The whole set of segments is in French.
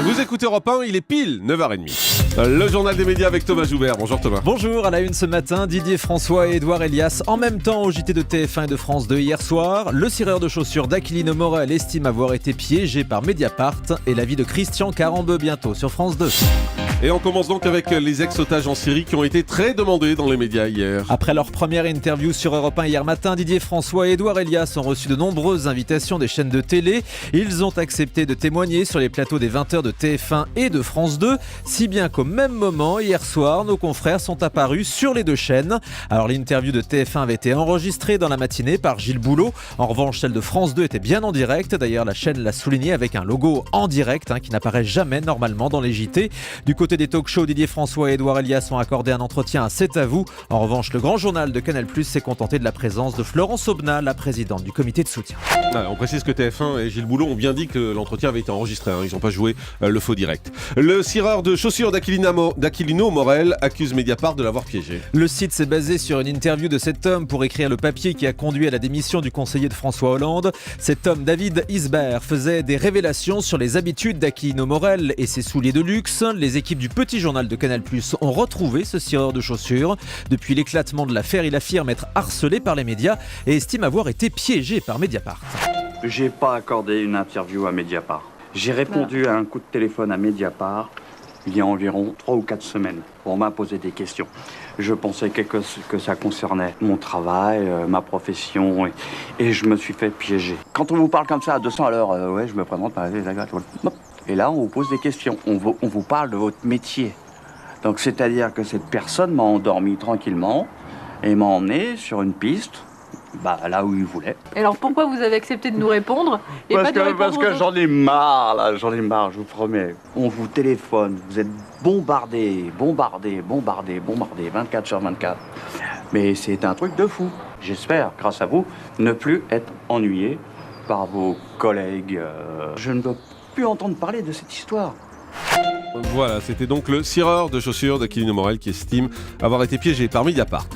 Vous écoutez Europe 1, il est pile 9h30. Le journal des médias avec Thomas Joubert. Bonjour Thomas. Bonjour, à la une ce matin, Didier François et Édouard Elias en même temps au JT de TF1 et de France 2 hier soir. Le cireur de chaussures d'Aquilino Morel estime avoir été piégé par Mediapart et l'avis de Christian Carambeu bientôt sur France 2. Et on commence donc avec les ex-otages en Syrie qui ont été très demandés dans les médias hier. Après leur première interview sur Europe 1 hier matin, Didier François et Édouard Elias ont reçu de nombreuses invitations des chaînes de télé. Ils ont accepté de témoigner sur les plateaux des 20h de TF1 et de France 2, si bien qu'au même moment, hier soir, nos confrères sont apparus sur les deux chaînes. Alors l'interview de TF1 avait été enregistrée dans la matinée par Gilles Boulot. En revanche, celle de France 2 était bien en direct. D'ailleurs, la chaîne l'a souligné avec un logo en direct qui n'apparaît jamais normalement dans les JT. Du côté des talk-shows, Didier François et Édouard Elias ont accordé un entretien à C'est à vous. En revanche, le grand journal de Canal+ s'est contenté de la présence de Florence Aubenas, la présidente du comité de soutien. On précise que TF1 et Gilles Boulot ont bien dit que l'entretien avait été enregistré. Ils n'ont pas joué le faux direct. Le cireur de chaussures d'Aquilino Morel accuse Mediapart de l'avoir piégé. Le site s'est basé sur une interview de cet homme pour écrire le papier qui a conduit à la démission du conseiller de François Hollande. Cet homme, David Isbert, faisait des révélations sur les habitudes d'Aquilino Morel et ses souliers de luxe. Les équipes du petit journal de Canal+ ont retrouvé ce cireur de chaussures. Depuis l'éclatement de l'affaire, il affirme être harcelé par les médias et estime avoir été piégé par Mediapart. J'ai pas accordé une interview à Mediapart. J'ai répondu à un coup de téléphone à Mediapart il y a environ 3 ou 4 semaines. On m'a posé des questions. Je pensais que ça concernait mon travail, ma profession, et je me suis fait piéger. Quand on vous parle comme ça à 200 à l'heure, ouais, je me présente, et là on vous pose des questions. On vous parle de votre métier. Donc c'est-à-dire que cette personne m'a endormi tranquillement et m'a emmené sur une piste. Là où il voulait. Et alors pourquoi vous avez accepté de nous répondre et parce pas de répondre parce que j'en ai marre, là, je vous promets. On vous téléphone, vous êtes bombardés, 24 sur 24. Mais c'est un truc de fou. J'espère, grâce à vous, ne plus être ennuyé par vos collègues. Je ne veux plus entendre parler de cette histoire. Voilà, c'était donc le cireur de chaussures d'Aquilino Morel qui estime avoir été piégé par Mediapart.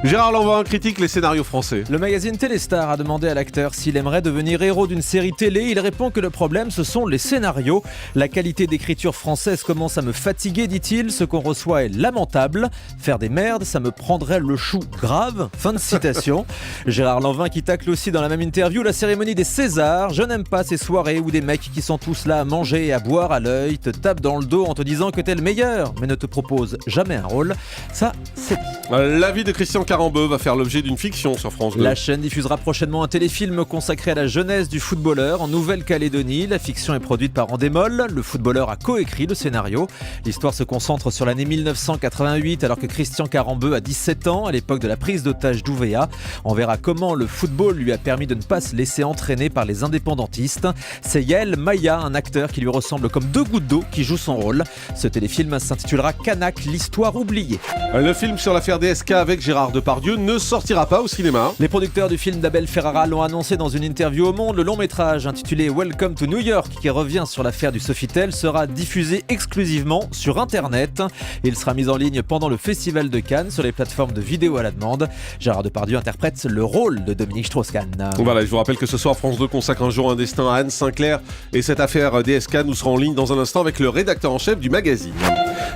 Gérard Lanvin critique les scénarios français. Le magazine Téléstar a demandé à l'acteur s'il aimerait devenir héros d'une série télé. Il répond que le problème, ce sont les scénarios. La qualité d'écriture française commence à me fatiguer, dit-il. Ce qu'on reçoit est lamentable. Faire des merdes, ça me prendrait le chou grave. Fin de citation. Gérard Lanvin qui tacle aussi dans la même interview la cérémonie des Césars. Je n'aime pas ces soirées où des mecs qui sont tous là à manger et à boire à l'œil te tapent dans le dos en te disant que t'es le meilleur, mais ne te proposent jamais un rôle. Ça, c'est dit. L'avis de Christian Carambeu va faire l'objet d'une fiction sur France 2. La chaîne diffusera prochainement un téléfilm consacré à la jeunesse du footballeur en Nouvelle-Calédonie. La fiction est produite par Endemol. Le footballeur a coécrit le scénario. L'histoire se concentre sur l'année 1988 alors que Christian Carambeu a 17 ans à l'époque de la prise d'otage d'Ouvéa. On verra comment le football lui a permis de ne pas se laisser entraîner par les indépendantistes. C'est Yael Maya, un acteur qui lui ressemble comme 2 gouttes d'eau, qui joue son rôle. Ce téléfilm s'intitulera Canaque, l'histoire oubliée. Le film sur l'affaire DSK avec Gérard Depardieu ne sortira pas au cinéma. Les producteurs du film d'Abel Ferrara l'ont annoncé dans une interview au Monde. Le long métrage intitulé Welcome to New York, qui revient sur l'affaire du Sofitel, sera diffusé exclusivement sur Internet. Il sera mis en ligne pendant le Festival de Cannes sur les plateformes de vidéo à la demande. Gérard Depardieu interprète le rôle de Dominique Strauss-Kahn. Voilà, je vous rappelle que ce soir, France 2 consacre Un jour un destin à Anne Sinclair et cette affaire DSK nous sera en ligne dans un instant avec le rédacteur en chef du magazine.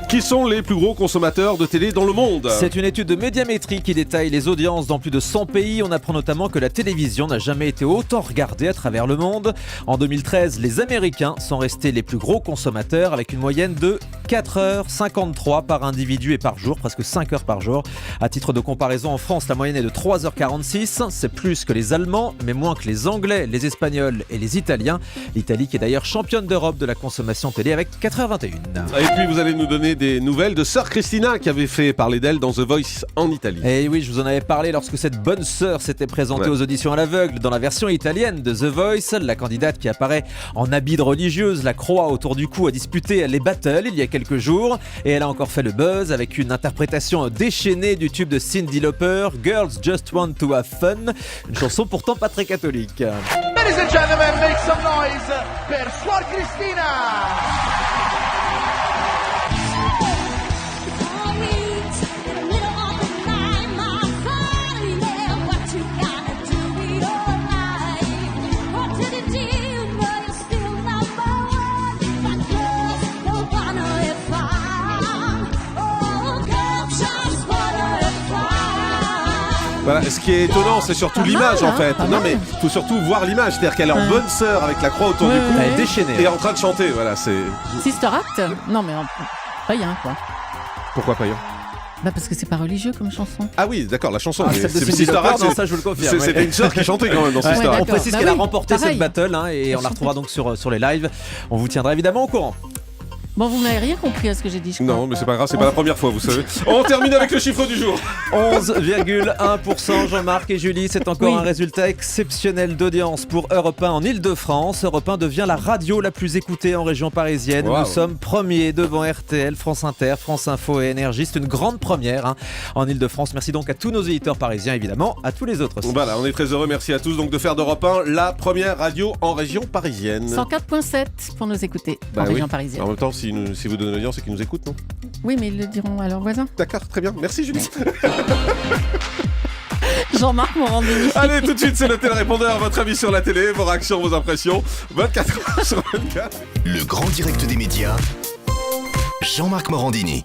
Qui sont les plus gros consommateurs de télé dans le monde ? C'est une étude de Médiamétrie qui détaille les audiences dans plus de 100 pays. On apprend notamment que la télévision n'a jamais été autant regardée à travers le monde. En 2013, les Américains sont restés les plus gros consommateurs avec une moyenne de 4h53 par individu et par jour, presque 5 heures par jour. À titre de comparaison, en France, la moyenne est de 3h46. C'est plus que les Allemands, mais moins que les Anglais, les Espagnols et les Italiens. L'Italie qui est d'ailleurs championne d'Europe de la consommation télé avec 4h21. Et puis vous allez nous donner des nouvelles de sœur Christina qui avait fait parler d'elle dans The Voice en Italie. Et oui, je vous en avais parlé lorsque cette bonne sœur s'était présentée aux auditions à l'aveugle dans la version italienne de The Voice. La candidate qui apparaît en habit de religieuse, la croix autour du cou, a disputé les battles il y a quelques jours et elle a encore fait le buzz avec une interprétation déchaînée du tube de Cyndi Lauper, Girls Just Want to Have Fun, une chanson pourtant pas très catholique. Ladies and gentlemen, make some noise per Suor Cristina! Voilà, ce qui est étonnant, c'est surtout Pas l'image mal, en fait. pas Non mal. mais faut surtout voir l'image, c'est-à-dire qu'elle est en Ouais. bonne sœur avec la croix autour du cou Elle est déchaînée. et en train de chanter. Voilà, c'est Sister Act? Non, mais rien, quoi. pourquoi pas. Bah, parce que c'est pas religieux comme chanson. Ah oui, d'accord, la chanson. Ah, mais celle de c'est Cyndi Sister Lauper, Act, non, ça je vous le confirme. ouais. c'était une sœur qui chantait quand même dans Ouais. Sister Ouais, Act. On précise Bah qu'elle a oui, remporté pareil. cette battle et on la retrouvera donc sur les lives. On vous tiendra évidemment au courant. Bon, vous n'avez rien compris à ce que j'ai dit, je crois. Non, mais c'est pas grave, c'est pas la première fois, vous savez. On termine avec le chiffre du jour. 11,1%. Jean-Marc et Julie, c'est encore Oui. un résultat exceptionnel d'audience pour Europe 1 en Ile-de-France. Europe 1 devient la radio la plus écoutée en région parisienne. Wow. Nous sommes premiers devant RTL, France Inter, France Info et Énergie. C'est une grande première en Ile-de-France. Merci donc à tous nos éditeurs parisiens, évidemment, à tous les autres aussi. Voilà, on est très heureux, merci à tous donc de faire d'Europe 1 la première radio en région parisienne. 104.7 pour nous écouter Bah en oui. région parisienne. En même temps, si vous donnez l'audience, c'est qu'ils nous écoutent, non? Oui, mais ils le diront à leurs voisins. D'accord, très bien, merci Julie. Jean-Marc Morandini. Allez, tout de suite, c'est le télérépondeur, votre avis sur la télé, vos réactions, vos impressions, 24 heures sur 24. Le grand direct des médias, Jean-Marc Morandini.